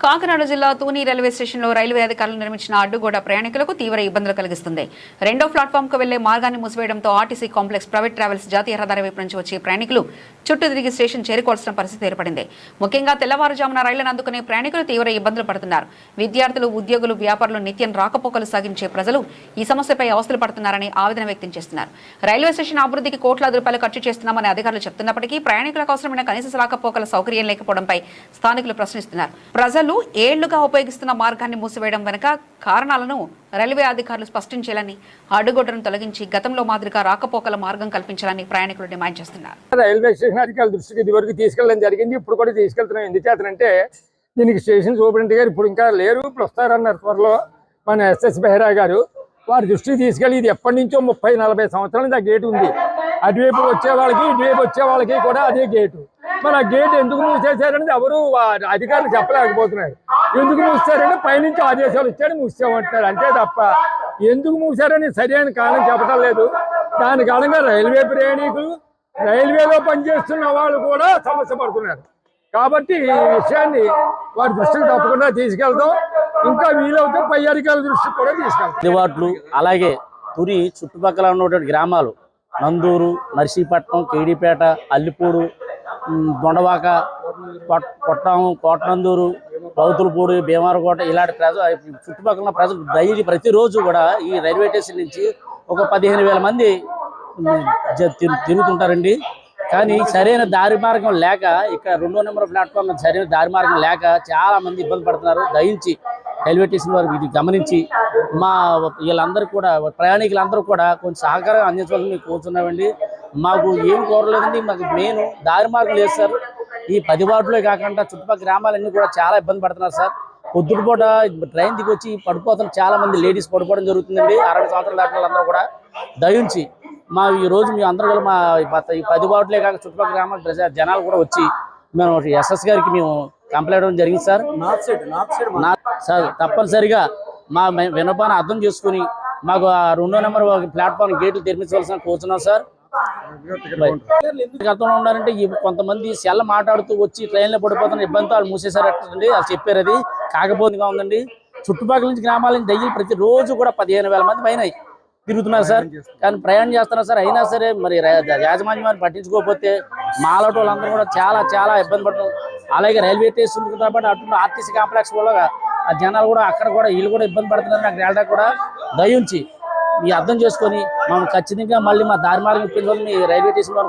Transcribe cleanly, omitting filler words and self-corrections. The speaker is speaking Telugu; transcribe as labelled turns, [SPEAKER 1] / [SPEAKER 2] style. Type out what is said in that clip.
[SPEAKER 1] కాకినాడ జిల్లా తూని రైల్వే స్టేషన్లో రైల్వే అధికారులు నిర్మించిన అడ్డుగోడ ప్రయాణికులకు తీవ్ర ఇబ్బందులు కలిగిస్తుంది. రెండో ప్లాట్ఫామ్కు వెళ్లే మార్గాన్ని మూసివేయడంతో ఆర్టీసీ కాంప్లెక్స్, ప్రైవేట్ ట్రావెల్స్, జాతీయ రహదారి వైపు నుంచి వచ్చే ప్రయాణికులు చుట్టూ తిరిగి స్టేషన్ చేరుకోవాల్సిన పరిస్థితి ఏర్పడింది. ముఖ్యంగా తెల్లవారుజామున రైళ్లను అందుకునే ప్రయాణికులు తీవ్ర ఇబ్బందులు పడుతున్నారు. విద్యార్థులు, ఉద్యోగులు, వ్యాపారులు నిత్యం రాకపోకలు సాగించే ప్రజలు ఈ సమస్యపై అవస్థలు పడుతున్నారని ఆవేదన వ్యక్తం చేస్తున్నారు. రైల్వే స్టేషన్ అభివృద్ధికి కోట్లాది రూపాయలు ఖర్చు చేస్తున్నామని అధికారులు చెప్తున్నప్పటికీ ప్రయాణికులకు అవసరమైన కనీస రాకపోకల సౌకర్యం లేకపోవడంపై స్థానికులు ప్రశ్నిస్తున్నారు. ప్రజలు ఏళ్లుగా ఉపయోగిస్తున్న మార్గాన్ని మూసివేయడం వెనుక కారణాలను రైల్వే అధికారులు స్పష్టం చేయాలని, అడ్డుగోడను తొలగించి గతంలో మాదిరిగా రాకపోకల మార్గం కల్పించాలని ప్రయాణికులు డిమాండ్ చేస్తున్నారు.
[SPEAKER 2] రైల్వే స్టేషన్ అధికారుల దృష్టికి ఇదివరకు తీసుకెళ్ళడం జరిగింది. ఇప్పుడు కూడా తీసుకెళ్తున్నాం. ఎందుచేతనంటే దీనికి స్టేషన్ సూపరింటెండెంట్ గారు ఇప్పుడు ఇంకా లేరు, ఇప్పుడు వస్తారన్నారు త్వరలో. మన ఎస్ఎస్ బెహ్రా గారు వారి దృష్టికి తీసుకెళ్ళి ఇది ఎప్పటి నుంచో 30-40 సంవత్సరాల నుంచి ఆ గేటు ఉంది. అటువైపు వచ్చే వాళ్ళకి, ఇటువైపు వచ్చే వాళ్ళకి కూడా అదే గేటు. మరి ఆ గేట్ ఎందుకు మూసేశారని ఎవరు అధికారులు చెప్పలేకపోతున్నారు. ఎందుకు మూసారంటే పైనుంచి ఆదేశాలు ఇచ్చాడు మూసామంటున్నారు అంతే తప్ప ఎందుకు మూసారని సరైన కారణం చెప్పడం లేదు. దాని కారణంగా రైల్వే ప్రయాణికులు, రైల్వేలో పనిచేస్తున్న వాళ్ళు కూడా సమస్య పడుతున్నారు. కాబట్టి ఈ విషయాన్ని వారి దృష్టికి తప్పకుండా తీసుకెళ్తాం. ఇంకా వీలవుతే పై అధికారుల దృష్టికి కూడా తీసుకెళ్తాం.
[SPEAKER 3] అలాగే తుని చుట్టుపక్కల ఉన్నటువంటి గ్రామాలు నందూరు, నర్సీపట్నం, కేడీపేట, అల్లిపూడు, దొండవాక, కొట్టాము, కోటనందూరు, రౌతులపూడి, భీమారకోట ఇలాంటి చుట్టుపక్కల ప్రజలు ప్రతిరోజు కూడా ఈ రైల్వే స్టేషన్ నుంచి ఒక 15,000 మంది తిరుగుతుంటారండి. కానీ సరైన దారి మార్గం లేక, ఇక్కడ 2వ నెంబర్ ప్లాట్ఫామ్ సరైన దారి మార్గం లేక చాలా మంది ఇబ్బంది పడుతున్నారు. దయించి రైల్వే స్టేషన్ వారు ఇది గమనించి మా వీళ్ళందరూ కూడా, ప్రయాణికులందరూ కూడా కొంచెం సహకారం అందించవలసి మేము కోరుతున్నామండి. మాకు ఏం కోరలేదండి, మాకు మెయిన్ దారి మార్గం లేదు సార్. ఈ 10 వార్డులే కాకుండా చుట్టుపక్కల గ్రామాలన్నీ కూడా చాలా ఇబ్బంది పడుతున్నారు సార్. పొద్దుటిపూట ట్రైన్ దిగి వచ్చి పడిపోతున్న చాలా మంది లేడీస్ పడిపోవడం జరుగుతుందండి. 60 సంవత్సరాల దాటిన వాళ్ళందరూ కూడా దయించి ఈ రోజు మీ అందరూ కూడా ఈ 10 వార్డులే కాక చుట్టుపక్కల గ్రామాల జనాలు కూడా వచ్చి మేము ఎస్ఎస్ గారికి మేము కంప్లైంట్ ఇవ్వడం జరిగింది సార్. సార్ తప్పనిసరిగా మా విన్నపాన్ని అర్థం చేసుకుని మాకు ఆ 2వ నెంబర్ ప్లాట్ఫామ్ గేట్లు తెరిపించవలసిన కోరుతున్నాం సార్. గతంలో ఉన్నారంటే కొంతమంది సెల్ల మాట్లాడుతూ వచ్చి ట్రైన్లో పడిపోతున్న ఇబ్బందితో వాళ్ళు మూసేశారండి. వాళ్ళు చెప్పారు. అది కాకపోతే ఉందండి. చుట్టుపక్కల నుంచి గ్రామాల నుంచి దయ్యాలు ప్రతిరోజు కూడా 15,000 మంది పైన తిరుగుతున్నారు సార్. కానీ ప్రయాణం చేస్తున్నారు సార్. అయినా సరే మరి యాజమాన్యాన్ని పట్టించుకోకపోతే మాలాంటి వాళ్ళందరూ కూడా చాలా చాలా ఇబ్బంది పడుతున్నారు. అలాగే రైల్వే స్టేషన్ కాబట్టి అటు ఆర్టీసీ కాంప్లెక్స్ కూడా ఆ జనాలు కూడా అక్కడ కూడా వీళ్ళు కూడా ఇబ్బంది పడుతున్నారు. నాకు వెళ్ళడా కూడా దయించి మీ అర్థం చేసుకొని మనం ఖచ్చితంగా మళ్ళీ మా దారి మార్గం ఇప్పించాలని రైల్వే స్టేషన్